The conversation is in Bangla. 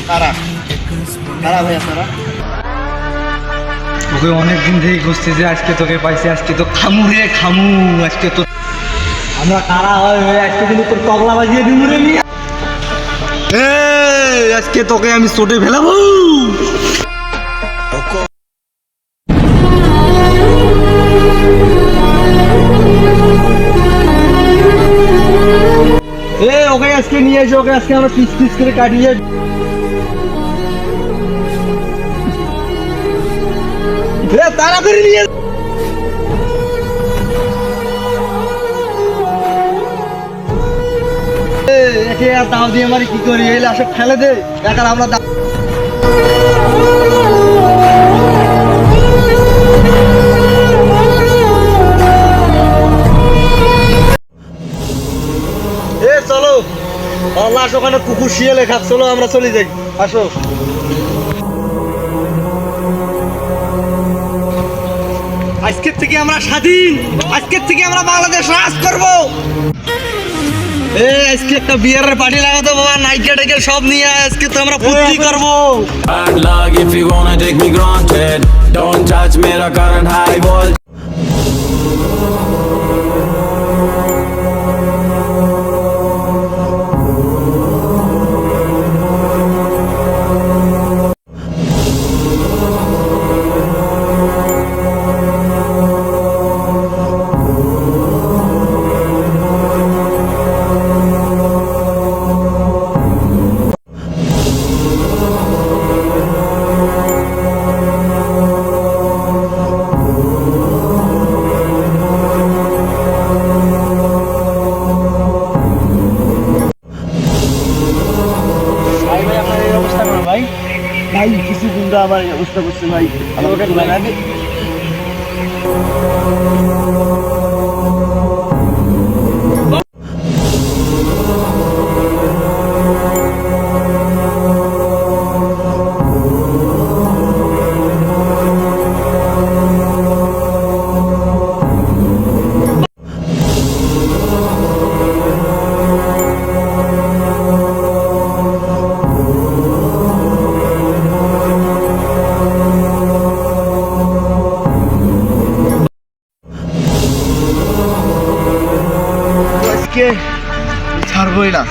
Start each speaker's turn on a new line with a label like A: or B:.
A: তারা তারা ভাইয়া তারা
B: তোকে অনেকদিন থেকে খুঁজতে যে আজকে তোকে পাইছি, আজকে তো খামু রে খামু, আজকে তো আমরা তারা হয়ে আজকে কিন্তু তোর তবলা বাজিয়ে দিব রে মিয়া। আজকে তোকে আমি চোটে ফেলাবো। ওকে আজকে নিয়ে এসে ওকে আজকে আমরা পিস পিস করে কাটিয়ে তাড়াতাড়ি নিয়ে একে আর দাও দিয়ে মারি কি করি, এই লাশে ফেলে দে এখন আমরা চলো লাশ ওখানে কুকুর শিয়ালে খাক, চলো আমরা চলে যাই, আসো। আজকের থেকে আমরা স্বাধীন, আজকের থেকে আমরা বাংলাদেশ রাজ করবো। আজকে একটা বিয়ারের পার্টি লাগাতো বাবা, নাইকে টাইকে সব নিয়ে আজকে তো আমরা ফুর্তি করবো।
C: If you wanna take me granted, don't touch मेरा current high voltage.
A: ভাই কিছু গুন্ডা আমার এই অবস্থা করছে ভাই, আমাকে তোলার আগে ছাড়বই না।